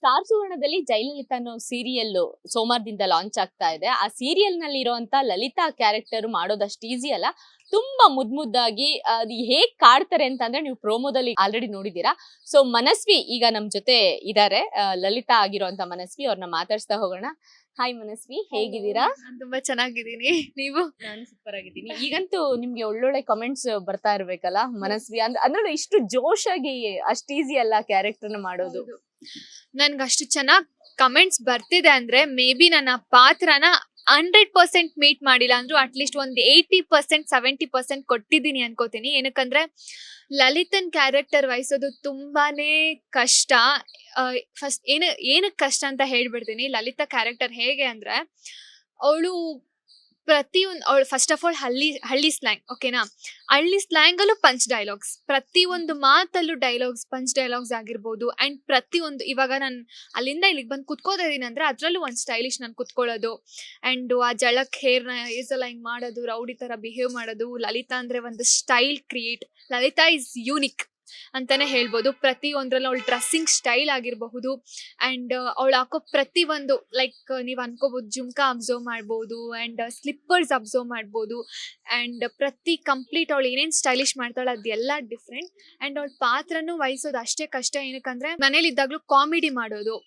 Star ಸುವರ್ಣದಲ್ಲಿ Jayalalithaa ಅನ್ನೋ serial ಸೋಮವಾರದಿಂದ launch ಆಗ್ತಾ ಇದೆ. ಆ ಸೀರಿಯಲ್ ನಲ್ಲಿ ಇರುವಂತ ಲಲಿತಾ ಕ್ಯಾರೆಕ್ಟರ್ ಮಾಡೋದಷ್ಟು ಈಸಿ ಅಲ್ಲ. ತುಂಬಾ ಮುದ್ದಾಗಿ ಅದು ಹೇಗ್ ಕಾಡ್ತಾರೆ ಅಂತಂದ್ರೆ ನೀವು ಪ್ರೋಮೋದಲ್ಲಿ ಆಲ್ರೆಡಿ ನೋಡಿದೀರಾ. ಸೊ ಮನಸ್ವಿ ಈಗ ನಮ್ ಜೊತೆ ಇದಾರೆ. ಲಲಿತಾ ಆಗಿರುವಂತ ಮನಸ್ವಿ, ಅವ್ರನ್ನ ಮಾತಾಡ್ಸ್ತಾ ಹೋಗೋಣ. ಹಾಯ್ ಮನಸ್ವಿ, ಹೇಗಿದ್ದೀರಾ? ನಾನು ತುಂಬಾ ಚೆನ್ನಾಗಿದ್ದೀನಿ. ನೀವು? ನಾನು ಸೂಪರ್ ಆಗಿದ್ದೀನಿ. ಈಗಂತೂ ನಿಮ್ಗೆ ಒಳ್ಳೊಳ್ಳೆ ಕಮೆಂಟ್ಸ್ ಬರ್ತಾ ಇರ್ಬೇಕಲ್ಲ ಮನಸ್ವಿ ಅಂದ್ರೆ ಇಷ್ಟು ಜೋಶಾಗಿ ಅಷ್ಟು ಈಸಿ ಅಲ್ಲ ಕ್ಯಾರೆಕ್ಟರ್ನ ಮಾಡೋದು. ನನ್ಗೆ ಅಷ್ಟು ಚೆನ್ನಾಗಿ ಕಮೆಂಟ್ಸ್ ಬರ್ತಿದೆ ಅಂದ್ರೆ ಮೇ ಬಿ ನನ್ನ ಪಾತ್ರನ 100% ಮೀಟ್ ಮಾಡಿಲ್ಲ ಅಂದ್ರೂ ಅಟ್ಲೀಸ್ಟ್ ಒಂದು 80% 70% ಕೊಟ್ಟಿದ್ದೀನಿ ಅನ್ಕೋತೀನಿ. ಏನಕ್ಕಂದ್ರೆ ಲಲಿತನ್ ಕ್ಯಾರೆಕ್ಟರ್ ವಹಿಸೋದು ತುಂಬಾನೇ ಕಷ್ಟ. ಫಸ್ಟ್ ಏನಕ್ಕೆ ಕಷ್ಟ ಅಂತ ಹೇಳ್ಬಿಡ್ತೀನಿ. ಲಲಿತಾ ಕ್ಯಾರೆಕ್ಟರ್ ಹೇಗೆ ಅಂದ್ರೆ ಅವಳು ಅವಳು ಫಸ್ಟ್ ಆಫ್ ಆಲ್ ಹಳ್ಳಿ ಸ್ಲ್ಯಾಂಗ್, ಓಕೆನಾ? ಹಳ್ಳಿ ಸ್ಲ್ಯಾಂಗ್ ಅಲ್ಲೂ ಪಂಚ್ ಡೈಲಾಗ್ಸ್, ಪ್ರತಿಯೊಂದು ಮಾತಲ್ಲೂ ಡೈಲಾಗ್ಸ್, ಪಂಚ್ ಡೈಲಾಗ್ಸ್ ಆಗಿರ್ಬೋದು. ಅಂಡ್ ಪ್ರತಿಯೊಂದು, ಇವಾಗ ನಾನು ಅಲ್ಲಿಂದ ಇಲ್ಲಿಗೆ ಬಂದು ಕುತ್ಕೋತಾ ಇದೀನಿ ಅಂದ್ರೆ ಅದ್ರಲ್ಲೂ ಒಂದು ಸ್ಟೈಲಿಶ್ ನಾನು ಕುತ್ಕೊಳ್ಳೋದು. ಅಂಡ್ ಆ ಜಳಕ್ ಹೇರ್ನ ಏಸೆಲ್ಲ ಹಿಂಗ್ ಮಾಡೋದು, ರೌಡಿ ತರ ಬಿಹೇವ್ ಮಾಡೋದು. ಲಲಿತಾ ಅಂದ್ರೆ ಒಂದು style create. Lalitha is unique ಅಂತಾನೆ ಹೇಳ್ಬೋದು. ಪ್ರತಿಯೊಂದ್ರಲ್ಲೂ ಅವಳ ಡ್ರೆಸ್ಸಿಂಗ್ ಸ್ಟೈಲ್ ಆಗಿರಬಹುದು ಅಂಡ್ ಅವಳು ಹಾಕೋ ಪ್ರತಿಯೊಂದು, ಲೈಕ್ ನೀವು ಅನ್ಕೋಬಹುದು ಜುಮ್ಕಾ ಅಬ್ಸರ್ವ್ ಮಾಡ್ಬೋದು ಅಂಡ್ ಸ್ಲಿಪ್ಪರ್ಸ್ ಅಬ್ಸರ್ವ್ ಮಾಡ್ಬೋದು. ಅಂಡ್ ಪ್ರತಿ ಕಂಪ್ಲೀಟ್ ಅವಳು ಏನೇನು ಸ್ಟೈಲಿಶ್ ಮಾಡ್ತಾಳೆ ಅದೆಲ್ಲ ಡಿಫ್ರೆಂಟ್. ಅಂಡ್ ಅವಳ ಪಾತ್ರನೂ ವಹಿಸೋದು ಅಷ್ಟೇ ಕಷ್ಟ. ಏನಕ್ಕಂದ್ರೆ ಮನೇಲಿ ಇದ್ದಾಗ್ಲೂ ಕಾಮಿಡಿ ಮಾಡೋದು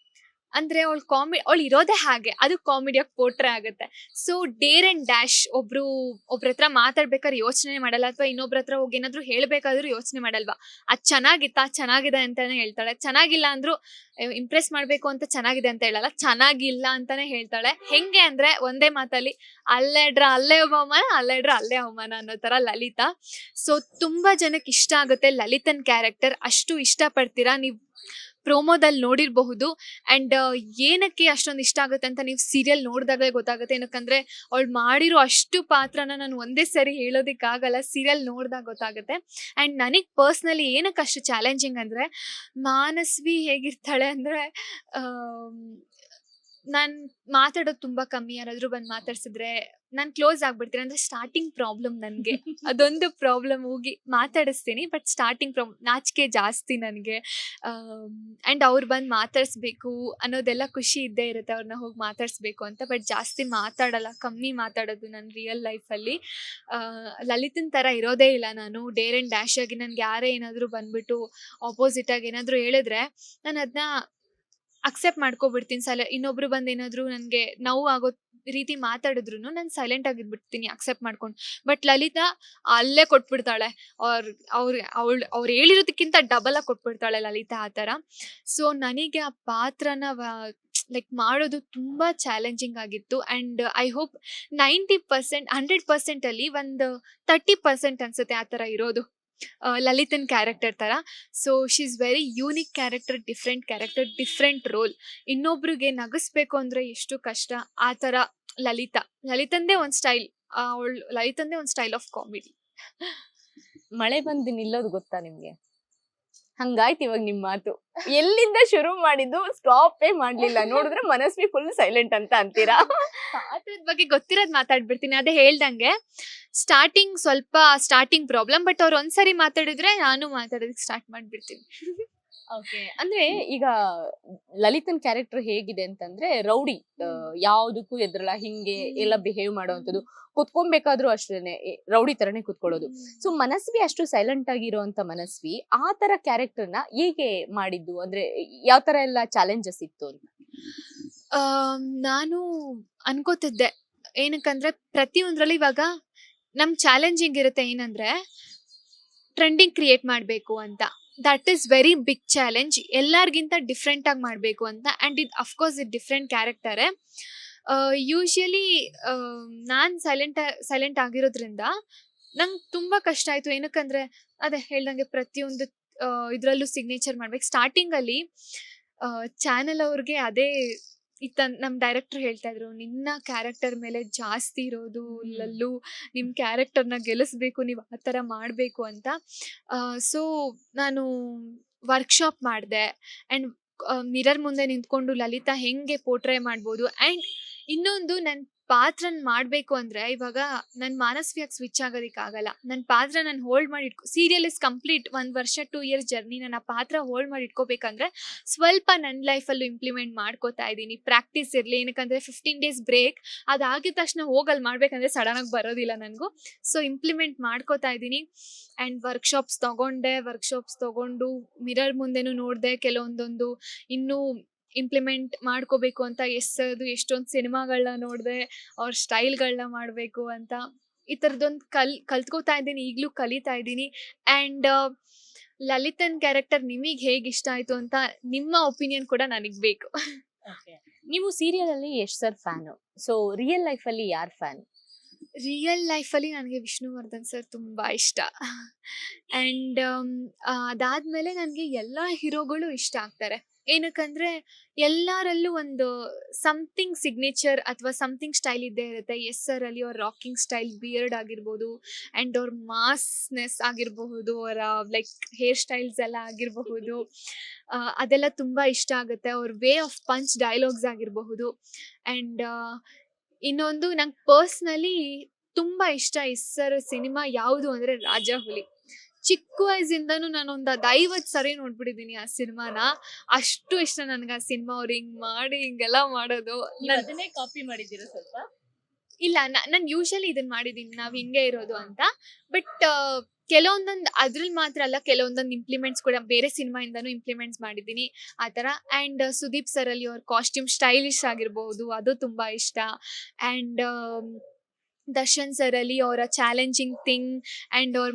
ಅಂದ್ರೆ ಅವಳು ಇರೋದೇ ಹಾಗೆ, ಅದು ಕಾಮಿಡಿಯಾಗಿ ಪೋಟ್ರೆ ಆಗುತ್ತೆ. So Deere and dash. ಒಬ್ರ ಹತ್ರ ಮಾತಾಡ್ಬೇಕಾದ್ರೆ ಯೋಚನೆ ಮಾಡಲ್ಲ, ಅಥವಾ ಇನ್ನೊಬ್ರ ಹತ್ರ ಹೋಗಿ ಏನಾದ್ರು ಹೇಳ್ಬೇಕಾದ್ರೂ ಯೋಚನೆ ಮಾಡಲ್ವಾ. ಅದ್ ಚೆನ್ನಾಗಿದೆ ಅಂತಾನೆ ಹೇಳ್ತಾಳೆ. ಚೆನ್ನಾಗಿಲ್ಲ ಅಂದ್ರೂ ಇಂಪ್ರೆಸ್ ಮಾಡ್ಬೇಕು ಅಂತ ಚೆನ್ನಾಗಿದೆ ಅಂತ ಹೇಳಲ್ಲ, ಚೆನ್ನಾಗಿಲ್ಲ ಅಂತಾನೆ ಹೇಳ್ತಾಳೆ. ಹೆಂಗೆ ಅಂದ್ರೆ ಒಂದೇ ಮಾತಲ್ಲಿ ಅಲ್ಲೇ ಅವಮಾನ, ಅಲ್ಲೇ ಅವಮಾನ ಅನ್ನೋ ತರ ಲಲಿತಾ. ಸೊ ತುಂಬಾ ಜನಕ್ಕೆ ಇಷ್ಟ ಆಗುತ್ತೆ ಲಲಿತನ್ ಕ್ಯಾರೆಕ್ಟರ್. ಅಷ್ಟು ಇಷ್ಟ ಪಡ್ತೀರಾ ನೀವು, ಪ್ರೋಮೋದಲ್ಲಿ ನೋಡಿರಬಹುದು. ಅಂಡ್ ಏನಕ್ಕೆ ಅಷ್ಟೊಂದು ಇಷ್ಟ ಆಗುತ್ತೆ ಅಂತ ನೀವು ಸೀರಿಯಲ್ ನೋಡಿದಾಗಲೇ ಗೊತ್ತಾಗುತ್ತೆ. ಏನಕ್ಕಂದ್ರೆ ಅವಳು ಮಾಡಿರೋ ಅಷ್ಟು ಪಾತ್ರನ ನಾನು ಒಂದೇ ಸರಿ ಹೇಳೋದಕ್ಕಾಗಲ್ಲ, ಸೀರಿಯಲ್ ನೋಡಿದಾಗ ಗೊತ್ತಾಗುತ್ತೆ. ಅಂಡ್ ನನಗೆ ಪರ್ಸ್ನಲಿ ಏನಕ್ಕೆ ಅಷ್ಟು ಚಾಲೆಂಜಿಂಗ್ ಅಂದ್ರೆ, ಮಾನಸ್ವಿ ಹೇಗಿರ್ತಾಳೆ ಅಂದ್ರೆ ನಾನು ಮಾತಾಡೋದು ತುಂಬಾ ಕಮ್ಮಿ. ಯಾರಾದ್ರೂ ಬಂದು ಮಾತಾಡ್ಸಿದ್ರೆ ನಾನು ಕ್ಲೋಸ್ ಆಗ್ಬಿಡ್ತೀನಿ. ಅಂದ್ರೆ ಸ್ಟಾರ್ಟಿಂಗ್ ಪ್ರಾಬ್ಲಮ್ ನನಗೆ, ಅದೊಂದು ಪ್ರಾಬ್ಲಮ್. ಹೋಗಿ ಮಾತಾಡಿಸ್ತೀನಿ ಬಟ್ ಸ್ಟಾರ್ಟಿಂಗ್ ಪ್ರಾಬ್ಲಮ್, ನಾಚಿಕೆ ಜಾಸ್ತಿ ನನಗೆ. ಆ್ಯಂಡ್ ಅವ್ರು ಬಂದು ಮಾತಾಡಿಸ್ಬೇಕು ಅನ್ನೋದೆಲ್ಲ ಖುಷಿ ಇದ್ದೇ ಇರುತ್ತೆ, ಅವ್ರನ್ನ ಹೋಗಿ ಮಾತಾಡಿಸ್ಬೇಕು ಅಂತ. ಬಟ್ ಜಾಸ್ತಿ ಮಾತಾಡಲ್ಲ, ಕಮ್ಮಿ ಮಾತಾಡೋದು ನನ್ನ ರಿಯಲ್ ಲೈಫಲ್ಲಿ. ಲಲಿತನ ಥರ ಇರೋದೇ ಇಲ್ಲ ನಾನು. ಡೇರ್ ಆ್ಯಂಡ್ ಡ್ಯಾಶ್ ಆಗಿ ನನಗೆ ಯಾರೇ ಏನಾದರೂ ಬಂದ್ಬಿಟ್ಟು ಆಪೋಸಿಟಾಗಿ ಏನಾದರೂ ಹೇಳಿದ್ರೆ ನಾನು ಅದನ್ನ ಅಕ್ಸೆಪ್ಟ್ ಮಾಡ್ಕೊಬಿಡ್ತೀನಿ. ಇನ್ನೊಬ್ರು ಬಂದು ಏನಾದರೂ ನನಗೆ ನೋವು ಆಗೋ ರೀತಿ ಮಾತಾಡಿದ್ರು ನಾನು ಸೈಲೆಂಟ್ ಆಗಿದ್ಬಿಡ್ತೀನಿ ಅಕ್ಸೆಪ್ಟ್ ಮಾಡ್ಕೊಂಡು. ಬಟ್ ಲಲಿತಾ ಅಲ್ಲೇ ಕೊಟ್ಬಿಡ್ತಾಳೆ, ಅವ್ರು ಹೇಳಿರೋದಕ್ಕಿಂತ ಡಬಲ್ ಆಗಿ ಕೊಟ್ಬಿಡ್ತಾಳೆ ಲಲಿತಾ ಆ ಥರ. ಸೊ ನನಗೆ ಆ ಪಾತ್ರನ ಲೈಕ್ ಮಾಡೋದು ತುಂಬಾ ಚಾಲೆಂಜಿಂಗ್ ಆಗಿತ್ತು. ಅಂಡ್ ಐ ಹೋಪ್ 90% 100% ಅಲ್ಲಿ ಒಂದು 30% ಅನ್ಸುತ್ತೆ ಆ ಥರ ಇರೋದು ಲಲಿತನ್ ಕ್ಯಾರೆಕ್ಟರ್ ತರ. So she is very unique character, different character, different roll. ಇನ್ನೊಬ್ರಿಗೆ ನಗಿಸ್ಬೇಕು ಅಂದ್ರೆ ಎಷ್ಟು ಕಷ್ಟ, ಆ ತರ ಲಲಿತಂದೇ ಒಂದು ಸ್ಟೈಲ್. ಲಲಿತಂದೇ ಒಂದು ಸ್ಟೈಲ್ ಆಫ್ ಕಾಮಿಡಿ. ಮಳೆ ಬಂದು ನಿಲ್ಲೋದು ಗೊತ್ತಾ ನಿಮ್ಗೆ? ಹಂಗಾಯ್ತು ಇವಾಗ ನಿಮ್ ಮಾತು. ಎಲ್ಲಿಂದ ಶುರು ಮಾಡಿದ್ದು ಸ್ಟಾಪೇ ಮಾಡ್ಲಿಲ್ಲ. ನೋಡಿದ್ರೆ ಮನಸ್ವಿ ಫುಲ್ ಸೈಲೆಂಟ್ ಅಂತ ಅಂತೀರಾ. ಪಾತ್ರದ ಬಗ್ಗೆ ಗೊತ್ತಿರೋದ್ ಮಾತಾಡ್ಬಿಡ್ತೀನಿ. ಅದೇ ಹೇಳ್ದಂಗೆ ಸ್ಟಾರ್ಟಿಂಗ್ ಪ್ರಾಬ್ಲಮ್. ಬಟ್ ಅವ್ರು ಒಂದ್ಸರಿ ಮಾತಾಡಿದ್ರೆ ನಾನು ಮಾತಾಡೋದಕ್ಕೆ ಸ್ಟಾರ್ಟ್ ಮಾಡ್ಬಿಡ್ತೀನಿ. ಓಕೆ, ಅಂದ್ರೆ ಈಗ ಲಲಿತನ್ ಕ್ಯಾರೆಕ್ಟರ್ ಹೇಗಿದೆ ಅಂತಂದ್ರೆ ರೌಡಿ, ಯಾವ್ದಕ್ಕೂ ಎದ್ರಲ್ಲ, ಹಿಂಗೆ ಎಲ್ಲ ಬಿಹೇವ್ ಮಾಡೋವಂಥದ್ದು. ಕುತ್ಕೊಬೇಕಾದ್ರೂ ಅಷ್ಟೇನೆ ರೌಡಿ ತರನೇ ಕುತ್ಕೊಳ್ಳೋದು. ಸೊ ಮನಸ್ವಿ ಅಷ್ಟು ಸೈಲೆಂಟ್ ಆಗಿರುವಂತ ಮನಸ್ವಿ ಆ ತರ ಕ್ಯಾರೆಕ್ಟರ್ನ ಹೇಗೆ ಮಾಡಿದ್ದು, ಅಂದ್ರೆ ಯಾವ ತರ ಎಲ್ಲ ಚಾಲೆಂಜಸ್ ಇತ್ತು ಅಂತ? ನಾನು ಅನ್ಕೋತಿದ್ದೆ, ಏನಕ್ಕಂದ್ರೆ ಪ್ರತಿಯೊಂದ್ರಲ್ಲಿ ಇವಾಗ ನಮ್ ಚಾಲೆಂಜಿಂಗ್ ಇರುತ್ತೆ. ಏನಂದ್ರೆ ಟ್ರೆಂಡಿಂಗ್ ಕ್ರಿಯೇಟ್ ಮಾಡಬೇಕು ಅಂತ. That is very big challenge. ಎಲ್ಲರಿಗಿಂತ ಡಿಫ್ರೆಂಟ್ ಆಗಿ ಮಾಡಬೇಕು ಅಂತ. ಆ್ಯಂಡ್ ಇದು ಅಫ್ಕೋರ್ಸ್ ಇದು ಡಿಫ್ರೆಂಟ್ ಕ್ಯಾರೆಕ್ಟರೇ. ಯೂಶ್ವಲಿ ನಾನು ಸೈಲೆಂಟ್ ಆಗಿರೋದ್ರಿಂದ ನಂಗೆ ತುಂಬ ಕಷ್ಟ ಆಯಿತು. ಏನಕ್ಕಂದರೆ ಅದೇ ಹೇಳ್ದಂಗೆ ಪ್ರತಿಯೊಂದು ಇದರಲ್ಲೂ ಸಿಗ್ನೇಚರ್ ಮಾಡ್ಬೇಕು. ಸ್ಟಾರ್ಟಿಂಗಲ್ಲಿ ಚಾನಲ್ ಅವ್ರಿಗೆ ಅದೇ ನಮ್ಮ ಡೈರೆಕ್ಟರ್ ಹೇಳ್ತಾ ಇದ್ರು, ನಿನ್ನ ಕ್ಯಾರೆಕ್ಟರ್ ಮೇಲೆ ಜಾಸ್ತಿ ಇರೋದು ಲಲ್ಲು, ನಿಮ್ಮ ಕ್ಯಾರೆಕ್ಟರ್ನ ಗೆಲ್ಲಿಸ್ಬೇಕು, ನೀವು ಆ ಥರ ಮಾಡಬೇಕು ಅಂತ. ಸೊ ನಾನು ವರ್ಕ್ಶಾಪ್ ಮಾಡಿದೆ. ಆ್ಯಂಡ್ ಮಿರರ್ ಮುಂದೆ ನಿಂತ್ಕೊಂಡು ಲಲಿತಾ ಹೆಂಗೆ ಪೋರ್ಟ್ರೇ ಮಾಡ್ಬೋದು. ಆ್ಯಂಡ್ ಇನ್ನೊಂದು, ನನ್ನ ಪಾತ್ರನ ಮಾಡಬೇಕು ಅಂದರೆ ಇವಾಗ ನನ್ನ ಮಾನಸ್ವಿಯಾಗಿ ಸ್ವಿಚ್ ಆಗೋದಕ್ಕಾಗಲ್ಲ. ನನ್ನ ಪಾತ್ರ ನಾನು ಹೋಲ್ಡ್ ಮಾಡಿ ಸೀರಿಯಲ್ ಇಸ್ ಕಂಪ್ಲೀಟ್ 1 ವರ್ಷ 2 ಇಯರ್ಸ್ ಜರ್ನಿ. ನಾನು ಆ ಪಾತ್ರ ಹೋಲ್ಡ್ ಮಾಡಿ ಇಟ್ಕೋಬೇಕಂದ್ರೆ ಸ್ವಲ್ಪ ನನ್ನ ಲೈಫಲ್ಲೂ ಇಂಪ್ಲಿಮೆಂಟ್ ಮಾಡ್ಕೋತಾ ಇದ್ದೀನಿ. ಪ್ರಾಕ್ಟೀಸ್ ಇರಲಿ, ಏನಕ್ಕಂದರೆ 15 ಡೇಸ್ ಬ್ರೇಕ್, ಅದಾಗಿದ ತಕ್ಷಣ ಹೋಗಲ್ಲಿ ಮಾಡಬೇಕಂದ್ರೆ ಸಡನ್ನಾಗಿ ಬರೋದಿಲ್ಲ ನನಗೂ. ಸೊ ಇಂಪ್ಲಿಮೆಂಟ್ ಮಾಡ್ಕೋತಾ ಇದ್ದೀನಿ. ಆ್ಯಂಡ್ ವರ್ಕ್ಶಾಪ್ಸ್ ತೊಗೊಂಡು ಮಿರರ್ ಮುಂದೆನೂ ನೋಡಿದೆ, ಕೆಲವೊಂದೊಂದು ಇನ್ನೂ ಇಂಪ್ಲಿಮೆಂಟ್ ಮಾಡ್ಕೋಬೇಕು ಅಂತ ಎಷ್ಟೊಂದು ಸಿನಿಮಾಗಳನ್ನ ನೋಡಿದೆ, ಅವ್ರ ಸ್ಟೈಲ್ಗಳನ್ನ ಮಾಡಬೇಕು ಅಂತ. ಈ ಥರದ್ದೊಂದು ಕಲ್ತ್ಕೋತಾ ಇದ್ದೀನಿ, ಈಗಲೂ ಕಲಿತಾ ಇದ್ದೀನಿ. ಆ್ಯಂಡ್ ಲಲಿತನ್ ಕ್ಯಾರೆಕ್ಟರ್ ನಿಮಗೆ ಹೇಗೆ ಇಷ್ಟ ಆಯಿತು ಅಂತ ನಿಮ್ಮ ಒಪಿನಿಯನ್ ಕೂಡ ನನಗೆ ಬೇಕು. ನೀವು ಸೀರಿಯಲ್ ಅಲ್ಲಿ Yash sir fan, so real life ಅಲ್ಲಿ ಯಾರ್ ಫ್ಯಾನ್? ರಿಯಲ್ ಲೈಫಲ್ಲಿ ನನಗೆ ವಿಷ್ಣುವರ್ಧನ್ ಸರ್ ತುಂಬ ಇಷ್ಟ. ಆ್ಯಂಡ್ ಅದಾದಮೇಲೆ ನನಗೆ ಎಲ್ಲ ಹೀರೋಗಳು ಇಷ್ಟ ಆಗ್ತಾರೆ. ಏನಕ್ಕಂದರೆ ಎಲ್ಲರಲ್ಲೂ ಒಂದು ಸಮಥಿಂಗ್ ಸಿಗ್ನೇಚರ್ ಅಥವಾ ಸಮಥಿಂಗ್ ಸ್ಟೈಲ್ ಇದ್ದೇ ಇರುತ್ತೆ. ಎಸ್ ಸರಲ್ಲಿ ಅವ್ರ ರಾಕಿಂಗ್ ಸ್ಟೈಲ್, ಬಿಯರ್ಡ್ ಆಗಿರ್ಬೋದು, ಆ್ಯಂಡ್ ಅವ್ರ ಮಾಸ್ನೆಸ್ ಆಗಿರಬಹುದು, ಅವರ ಲೈಕ್ ಹೇರ್ ಸ್ಟೈಲ್ಸ್ ಎಲ್ಲ ಆಗಿರಬಹುದು, ಅದೆಲ್ಲ ತುಂಬ ಇಷ್ಟ ಆಗುತ್ತೆ. ಅವ್ರ ವೇ ಆಫ್ ಪಂಚ್ ಡೈಲಾಗ್ಸ್ ಆಗಿರಬಹುದು. ಆ್ಯಂಡ್ ಇನ್ನೊಂದು ನಂಗೆ ಪರ್ಸ್ನಲಿ ತುಂಬ ಇಷ್ಟ ಎಸ್ ಸರ್ ಸಿನಿಮಾ ಯಾವುದು ಅಂದರೆ ರಾಜಾಹುಲಿ. ಚಿಕ್ಕ ವಯಸ್ಸಿಂದನೂ ನಾನೊಂದು 50 ಸರಿ ನೋಡ್ಬಿಟ್ಟಿದ್ದೀನಿ ಆ ಸಿನಿಮಾನ. ಅಷ್ಟು ಇಷ್ಟ ನನಗೆ ಆ ಸಿನಿಮಾ. ಅವ್ರು ಹಿಂಗೆ ಮಾಡಿ ಹಿಂಗೆಲ್ಲ ಮಾಡೋದು. ಅದನ್ನೇ ಕಾಪಿ ಮಾಡಿದ್ದೀರಾ ಸ್ವಲ್ಪ? ಇಲ್ಲ, ನಾನು ಯೂಶಲಿ ಇದನ್ನು ಮಾಡಿದ್ದೀನಿ, ನಾವು ಹಿಂಗೆ ಇರೋದು ಅಂತ. ಬಟ್ ಕೆಲವೊಂದೊಂದು ಅದ್ರಲ್ಲಿ ಮಾತ್ರ ಅಲ್ಲ, ಕೆಲವೊಂದೊಂದು ಇಂಪ್ಲಿಮೆಂಟ್ಸ್ ಕೂಡ ಬೇರೆ ಸಿನಿಮಾಯಿಂದನೂ ಇಂಪ್ಲಿಮೆಂಟ್ಸ್ ಮಾಡಿದ್ದೀನಿ ಆ ಥರ. ಆ್ಯಂಡ್ ಸುದೀಪ್ ಸರಲ್ಲಿ ಅವ್ರ ಕಾಸ್ಟ್ಯೂಮ್ ಸ್ಟೈಲಿಶ್ ಆಗಿರ್ಬೋದು, ಅದು ತುಂಬ ಇಷ್ಟ. ಆ್ಯಂಡ್ ದರ್ಶನ್ ಸರಲ್ಲಿ ಅವರ ಚಾಲೆಂಜಿಂಗ್ ಥಿಂಗ್ ಆ್ಯಂಡ್ ಅವ್ರ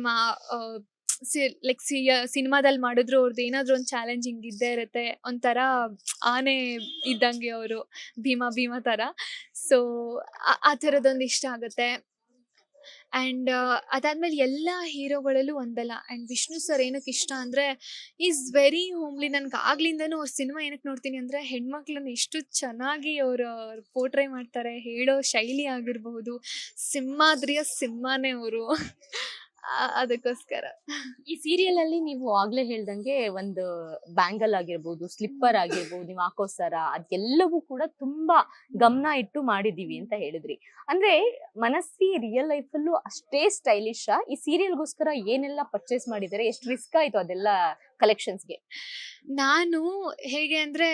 ಲೈಕ್ ಸಿನಿಮಾದಲ್ಲಿ ಮಾಡಿದ್ರು ಅವ್ರದ್ದು ಏನಾದರೂ ಒಂದು ಚಾಲೆಂಜಿಂಗ್ ಇದ್ದೇ ಇರುತ್ತೆ. ಒಂಥರ ಆನೆ ಇದ್ದಂಗೆ ಅವರು, ಭೀಮ ಥರ. ಸೊ ಆ ಥರದ್ದೊಂದು ಇಷ್ಟ ಆಗುತ್ತೆ. ಆ್ಯಂಡ್ ಅದಾದಮೇಲೆ ಎಲ್ಲ ಹೀರೋಗಳಲ್ಲೂ ಒಂದಲ್ಲ. ಆ್ಯಂಡ್ ವಿಷ್ಣು ಸರ್ ಏನಕ್ಕೆ ಇಷ್ಟ ಅಂದರೆ ಈಸ್ ವೆರಿ ಹೋಮ್ಲಿ. ನನಗೆ ಆಗ್ಲಿಂದನೂ ಅವ್ರ ಸಿನಿಮಾ ಏನಕ್ಕೆ ನೋಡ್ತೀನಿ ಅಂದರೆ ಹೆಣ್ಮಕ್ಳನ್ನ ಎಷ್ಟು ಚೆನ್ನಾಗಿ ಅವರು ಪೋರ್ಟ್ರೇ ಮಾಡ್ತಾರೆ, ಹೇಳೋ ಶೈಲಿ ಆಗಿರಬಹುದು. ಸಿಂಹಾದ್ರಿಯ ಸಿಂಹನೇ ಅವರು. ಅದಕ್ಕೋಸ್ಕರ ಈ ಸೀರಿಯಲ್ ಅಲ್ಲಿ ನೀವು ಆಗ್ಲೇ ಹೇಳ್ದಂಗೆ ಒಂದು ಬ್ಯಾಂಗಲ್ ಆಗಿರ್ಬೋದು, ಸ್ಲಿಪ್ಪರ್ ಆಗಿರ್ಬೋದು, ನೀವು ಹಾಕೋ ಸರ, ಅದೆಲ್ಲವೂ ಕೂಡ ತುಂಬಾ ಗಮನ ಇಟ್ಟು ಮಾಡಿದೀವಿ ಅಂತ ಹೇಳಿದ್ರಿ. ಅಂದ್ರೆ ಮನಸ್ಸಿ ರಿಯಲ್ ಲೈಫ್ ಅಲ್ಲೂ ಅಷ್ಟೇ ಸ್ಟೈಲಿಶ್. ಈ ಸೀರಿಯಲ್ಗೋಸ್ಕರ ಏನೆಲ್ಲ ಪರ್ಚೇಸ್ ಮಾಡಿದ್ದಾರೆ, ಎಷ್ಟು ರಿಸ್ಕ್ ಆಯ್ತು ಅದೆಲ್ಲ ಕಲೆಕ್ಷನ್ಸ್ಗೆ? ನಾನು ಹೇಗೆ ಅಂದರೆ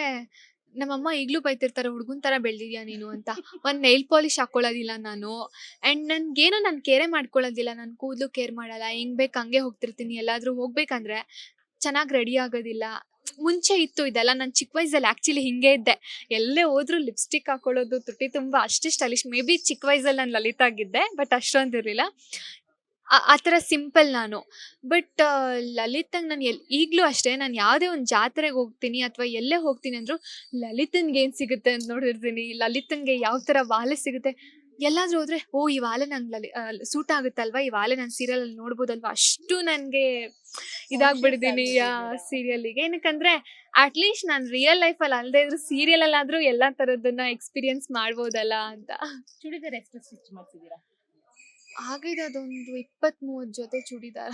ನಮ್ಮಮ್ಮ ಈಗಲೂ ಬೈತಿರ್ತಾರೆ, ಹುಡುಗನ ಥರ ಬೆಳೆದಿದ್ಯಾ ನೀನು ಅಂತ. ಒಂದು ನೈಲ್ ಪಾಲಿಶ್ ಹಾಕ್ಕೊಳ್ಳೋದಿಲ್ಲ ನಾನು. ಆ್ಯಂಡ್ ನನಗೇನೋ ನಾನು ಕೇರೇ ಮಾಡ್ಕೊಳ್ಳೋದಿಲ್ಲ. ನಾನು ಕೂದಲು ಕೇರ್ ಮಾಡಲ್ಲ, ಹೆಂಗೆ ಬೇಕು ಹಂಗೆ ಹೋಗ್ತಿರ್ತೀನಿ. ಎಲ್ಲಾದರೂ ಹೋಗ್ಬೇಕಂದ್ರೆ ಚೆನ್ನಾಗಿ ರೆಡಿ ಆಗೋದಿಲ್ಲ. ಮುಂಚೆ ಇತ್ತು ಇದೆಲ್ಲ, ನಾನು ಚಿಕ್ಕ ವಯಸ್ಸಲ್ಲಿ ಆ್ಯಕ್ಚುಲಿ ಹಿಂಗೆ ಇದ್ದೆ. ಎಲ್ಲೇ ಹೋದ್ರೂ ಲಿಪ್ಸ್ಟಿಕ್ ಹಾಕೊಳ್ಳೋದು, ತುಟಿ ತುಂಬ ಅಷ್ಟೇ ಸ್ಟೈಲಿಶ್. ಮೇ ಬಿ ಚಿಕ್ಕ ವಯಸ್ಸಲ್ಲಿ ನಾನು ಲಲಿತಾಗಿದ್ದೆ, ಬಟ್ ಅಷ್ಟೊಂದಿರಲಿಲ್ಲ. ಆ ಥರ ಸಿಂಪಲ್ ನಾನು. ಬಟ್ ಲಲಿತಂಗೆ ನಾನು ಈಗಲೂ ಅಷ್ಟೇ, ನಾನು ಯಾವುದೇ ಒಂದು ಜಾತ್ರೆಗೆ ಹೋಗ್ತೀನಿ ಅಥವಾ ಎಲ್ಲೇ ಹೋಗ್ತೀನಿ ಅಂದರೂ ಲಲಿತಂಗೆ ಏನು ಸಿಗುತ್ತೆ ಅಂತ ನೋಡಿರ್ತೀನಿ. ಲಲಿತಂಗೆ ಯಾವ ಥರ ವಾಲೆ ಸಿಗುತ್ತೆ, ಎಲ್ಲಾದರೂ ಹೋದರೆ ಓ ಈ ವಾಲೆ ನಂಗೆ ಸೂಟ್ ಆಗುತ್ತಲ್ವ, ಈ ವಾಲೆ ನಾನು ಸೀರಿಯಲಲ್ಲಿ ನೋಡ್ಬೋದಲ್ವ, ಅಷ್ಟು ನನಗೆ ಇದಾಗ್ಬಿಟ್ಟಿದ್ದೀನಿ ಆ ಸೀರಿಯಲಿಗೆ. ಏನಕ್ಕಂದರೆ ಅಟ್ಲೀಸ್ಟ್ ನಾನು ರಿಯಲ್ ಲೈಫಲ್ಲಿ ಅಲ್ಲದೆ ಇದ್ರು ಸೀರಿಯಲಲ್ಲಾದರೂ ಎಲ್ಲ ಥರದ್ದನ್ನ ಎಕ್ಸ್ಪೀರಿಯನ್ಸ್ ಮಾಡ್ಬೋದಲ್ಲ ಅಂತ. ಚೂಡಿದಾರ್ ಎಷ್ಟು ಸ್ಟಿಚ್ ಮಾಡ್ತಿದ್ದೀರಾ? ಆಗಿದೆ ಅದೊಂದು 20-30 ಜೊತೆ ಚೂಡಿದಾರ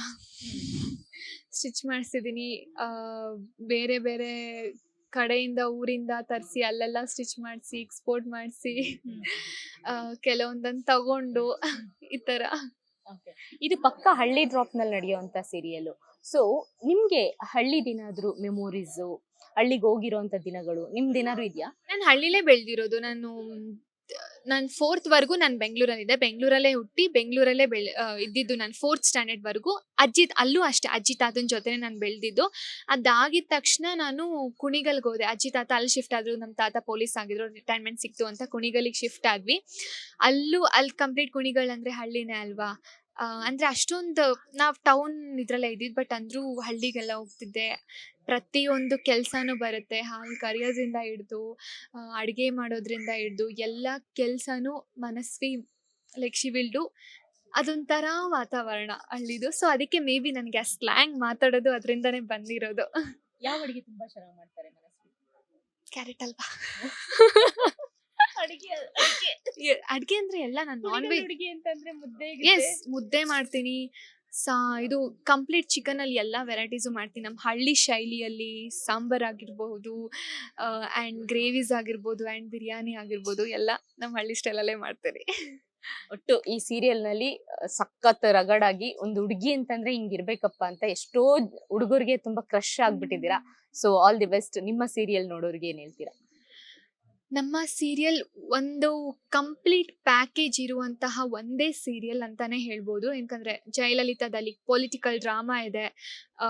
ಸ್ಟಿಚ್ ಮಾಡಿಸಿದ್ದೀನಿ. ಬೇರೆ ಬೇರೆ ಕಡೆಯಿಂದ ಊರಿಂದ ತರಿಸಿ ಅಲ್ಲೆಲ್ಲ ಸ್ಟಿಚ್ ಮಾಡಿಸಿ ಎಕ್ಸ್ಪೋರ್ಟ್ ಮಾಡಿಸಿ ಕೆಲವೊಂದನ್ನು ತಗೊಂಡು ಈ ಥರ. ಇದು ಪಕ್ಕ ಹಳ್ಳಿ ಡ್ರಾಪ್ ನಲ್ಲಿ ನಡೆಯುವಂತ ಸೀರಿಯಲ್. ಸೊ ನಿಮ್ಗೆ ಹಳ್ಳಿದೇನಾದ್ರೂ ಮೆಮೊರೀಸು, ಹಳ್ಳಿಗೆ ಹೋಗಿರೋಂಥ ದಿನಗಳು ನಿಮ್ದೇನಾದ್ರು ಇದೆಯಾ? ನಾನು ಹಳ್ಳಿಲೇ ಬೆಳೆದಿರೋದು. ನಾನು 4th ವರೆಗೂ ನಾನು ಬೆಂಗಳೂರಲ್ಲಿದ್ದೆ. ಬೆಂಗಳೂರಲ್ಲೇ ಹುಟ್ಟಿ ಬೆಂಗಳೂರಲ್ಲೇ ಇದ್ದಿದ್ದು ನಾನು 4th ಸ್ಟ್ಯಾಂಡರ್ಡ್ವರೆಗೂ. ಅಲ್ಲೂ ಅಷ್ಟೇ ಅಜ್ಜಿ ತಾತನ ಜೊತೆ ನಾನು ಬೆಳೆದಿದ್ದು. ಅದಾಗಿದ ತಕ್ಷಣ ನಾನು ಕುಣಿಗಲ್ಗೆ ಹೋದೆ. ಅಜ್ಜಿ ತಾತ ಅಲ್ಲಿ ಶಿಫ್ಟ್ ಆದರು, ನಮ್ಮ ತಾತ ಪೊಲೀಸ್ ಆಗಿದ್ರು, ರಿಟೈರ್ಮೆಂಟ್ ಸಿಕ್ತು ಅಂತ ಕುಣಿಗಲಿಗೆ ಶಿಫ್ಟ್ ಆದ್ವಿ. ಅಲ್ಲಿ ಕಂಪ್ಲೀಟ್ ಕುಣಿಗಲ್ ಅಂದರೆ ಹಳ್ಳಿನೇ ಅಲ್ವಾ. ಅಂದರೆ ಅಷ್ಟೊಂದು ನಾವು ಟೌನ್ ಇದರಲ್ಲೇ ಇದ್ದಿದ್ದು, ಬಟ್ ಅಂದರೂ ಹಳ್ಳಿಗೆಲ್ಲ ಹೋಗ್ತಿದ್ದೆ. ಪ್ರತಿಯೊಂದು ಕೆಲಸನೂ ಬರುತ್ತೆ, ಹಾಲು ಕರಿಯೋದ್ರಿಂದ ಹಿಡ್ದು ಅಡುಗೆ ಮಾಡೋದ್ರಿಂದ ಹಿಡ್ದು ಎಲ್ಲ ಕೆಲಸನೂ Manasvi like she will do. ಅದೊಂಥರ ವಾತಾವರಣ ಹಳ್ಳಿದು. ಸೊ ಅದಕ್ಕೆ ಮೇ ಬಿ ನನಗೆ ಆ ಸ್ಲ್ಯಾಂಗ್ ಮಾತಾಡೋದು ಅದರಿಂದನೇ ಬಂದಿರೋದು. ಯಾವ ಅಡುಗೆ ತುಂಬಾ ಚೆನ್ನಾಗಿ ಮಾಡ್ತಾರೆ ಮನಸ್ವಿ? ಕ್ಯಾರೆಟ್ ಅಲ್ವಾ. ಅಡುಗೆ ಅಡುಗೆ ಅಂದರೆ ಎಲ್ಲ ನಾನು ನಾನ್ ವೆಜ್. ಅಡುಗೆ ಅಂತಂದ್ರೆ ಮುದ್ದೆ, ಎಸ್ ಮುದ್ದೆ ಮಾಡ್ತೀನಿ, ಇದು ಕಂಪ್ಲೀಟ್ ಚಿಕನಲ್ಲಿ ಎಲ್ಲ ವೆರೈಟೀಸು ಮಾಡ್ತೀನಿ. ನಮ್ಮ ಹಳ್ಳಿ ಶೈಲಿಯಲ್ಲಿ ಸಾಂಬಾರ್ ಆಗಿರಬಹುದು, ಆ್ಯಂಡ್ ಗ್ರೇವೀಸ್ ಆಗಿರ್ಬೋದು, ಆ್ಯಂಡ್ ಬಿರಿಯಾನಿ ಆಗಿರ್ಬೋದು, ಎಲ್ಲ ನಮ್ಮ ಹಳ್ಳಿ ಸ್ಟೈಲಲ್ಲೇ ಮಾಡ್ತೀನಿ. ಒಟ್ಟು ಈ ಸೀರಿಯಲ್ ನಲ್ಲಿ ಸಖತ್ ರಗಡಾಗಿ ಒಂದು ಹುಡುಗಿ ಅಂತಂದ್ರೆ ಹಿಂಗಿರ್ಬೇಕಪ್ಪ ಅಂತ ಎಷ್ಟೋ ಹುಡುಗರಿಗೆ ತುಂಬಾ ಕ್ರಶ್ ಆಗ್ಬಿಟ್ಟಿದ್ದೀರಾ. So all the best. ನಿಮ್ಮ ಸೀರಿಯಲ್ ನೋಡೋರಿಗೆ ಏನ್ ಹೇಳ್ತೀರಾ? ನಮ್ಮ ಸೀರಿಯಲ್ ಒಂದು ಕಂಪ್ಲೀಟ್ ಪ್ಯಾಕೇಜ್ ಇರುವಂತಹ ಒಂದೇ ಸೀರಿಯಲ್ ಅಂತಾನೆ ಹೇಳ್ಬೋದು. ಯಾಕಂದ್ರೆ ಜಯಲಲಿತಾದಲ್ಲಿ ಪೊಲಿಟಿಕಲ್ ಡ್ರಾಮಾ ಇದೆ, ಆ,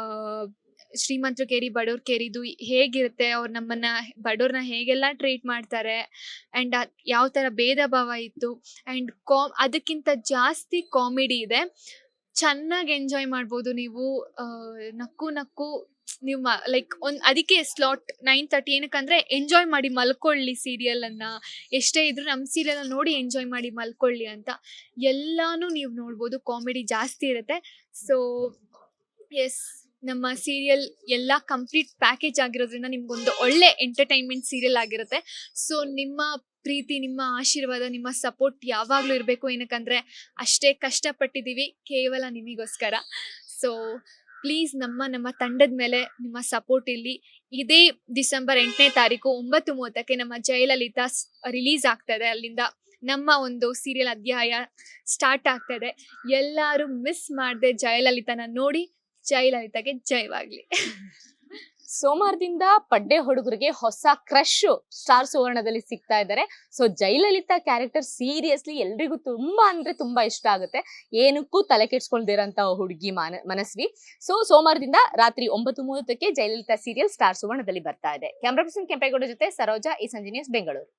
ಶ್ರೀಮಂತರು ಕೇರಿ ಬಡವ್ರ ಕೇರಿದು ಹೇಗಿರುತ್ತೆ, ಅವ್ರು ನಮ್ಮನ್ನ ಬಡವ್ರನ್ನ ಹೇಗೆಲ್ಲ ಟ್ರೀಟ್ ಮಾಡ್ತಾರೆ, ಆ್ಯಂಡ್ ಯಾವ ಥರ ಭೇದ ಭಾವ ಇತ್ತು, ಆ್ಯಂಡ್ ಅದಕ್ಕಿಂತ ಜಾಸ್ತಿ ಕಾಮಿಡಿ ಇದೆ. ಚೆನ್ನಾಗಿ ಎಂಜಾಯ್ ಮಾಡ್ಬೋದು ನೀವು. ನಕ್ಕು ನಕ್ಕು ನೀವು ಲೈಕ್ ಅದಕ್ಕೆ ಸ್ಲಾಟ್ 9:30. ಏನಕ್ಕಂದ್ರೆ ಎಂಜಾಯ್ ಮಾಡಿ ಮಲ್ಕೊಳ್ಳಿ ಸೀರಿಯಲನ್ನು. ಎಷ್ಟೇ ಇದ್ರೂ ನಮ್ಮ ಸೀರಿಯಲ್ ನೋಡಿ ಎಂಜಾಯ್ ಮಾಡಿ ಮಲ್ಕೊಳ್ಳಿ ಅಂತ. ಎಲ್ಲಾನು ನೀವು ನೋಡ್ಬೋದು, ಕಾಮಿಡಿ ಜಾಸ್ತಿ ಇರುತ್ತೆ. ಸೊ ಎಸ್, ನಮ್ಮ ಸೀರಿಯಲ್ ಎಲ್ಲ ಕಂಪ್ಲೀಟ್ ಪ್ಯಾಕೇಜ್ ಆಗಿರೋದ್ರಿಂದ ನಿಮ್ಗೊಂದು ಒಳ್ಳೆ ಎಂಟರ್ಟೈನ್ಮೆಂಟ್ ಸೀರಿಯಲ್ ಆಗಿರುತ್ತೆ. ಸೊ ನಿಮ್ಮ ಪ್ರೀತಿ, ನಿಮ್ಮ ಆಶೀರ್ವಾದ, ನಿಮ್ಮ ಸಪೋರ್ಟ್ ಯಾವಾಗಲೂ ಇರಬೇಕು. ಏನಕ್ಕಂದ್ರೆ ಅಷ್ಟೇ ಕಷ್ಟಪಟ್ಟಿದ್ದೀವಿ ಕೇವಲ ನಿಮಗೋಸ್ಕರ. ಸೊ ಪ್ಲೀಸ್ ನಮ್ಮ ತಂಡದ ಮೇಲೆ ನಿಮ್ಮ ಸಪೋರ್ಟ್ ಇಲ್ಲಿ. ಇದೇ ಡಿಸೆಂಬರ್ 8ನೇ ತಾರೀಕು 9:30ಕ್ಕೆ ನಮ್ಮ ಜಯಲಲಿತಾ ರಿಲೀಸ್ ಆಗ್ತಾ ಇದೆ. ಅಲ್ಲಿಂದ ನಮ್ಮ ಒಂದು ಸೀರಿಯಲ್ ಅಧ್ಯಾಯ ಸ್ಟಾರ್ಟ್ ಆಗ್ತಾ ಇದೆ. ಎಲ್ಲರೂ ಮಿಸ್ ಮಾಡದೆ ಜಯಲಲಿತಾನ ನೋಡಿ. ಜಯಲಲಿತಾಗೆ ಜಯವಾಗ್ಲಿ. ಸೋಮವಾರದಿಂದ ಪಡ್ಡೆ ಹುಡುಗರಿಗೆ ಹೊಸ ಕ್ರಶ್ ಸ್ಟಾರ್ ಸುವರ್ಣದಲ್ಲಿ ಸಿಗ್ತಾ ಇದ್ದಾರೆ. ಸೊ ಜಯಲಲಿತಾ ಕ್ಯಾರೆಕ್ಟರ್ ಸೀರಿಯಸ್ಲಿ ಎಲ್ರಿಗೂ ತುಂಬಾ ಅಂದ್ರೆ ತುಂಬಾ ಇಷ್ಟ ಆಗುತ್ತೆ. ಏನಕ್ಕೂ ತಲೆ ಕೆಡ್ಸ್ಕೊಳ್ದಿರಂತ ಹುಡುಗಿ ಮನಸ್ವಿ. ಸೊ ಸೋಮವಾರದಿಂದ ರಾತ್ರಿ 9:30ಕ್ಕೆ ಜಯಲಲಿತಾ ಸೀರಿಯಲ್ ಸ್ಟಾರ್ ಸುವರ್ಣದಲ್ಲಿ ಬರ್ತಾ ಇದೆ. ಕ್ಯಾಮ್ರಾ ಪರ್ಸನ್ ಕೆಂಪೇಗೌಡ ಜೊತೆ ಸರೋಜಾ, ಈ ಸಂಜೆ ನ್ಯೂಸ್, ಬೆಂಗಳೂರು.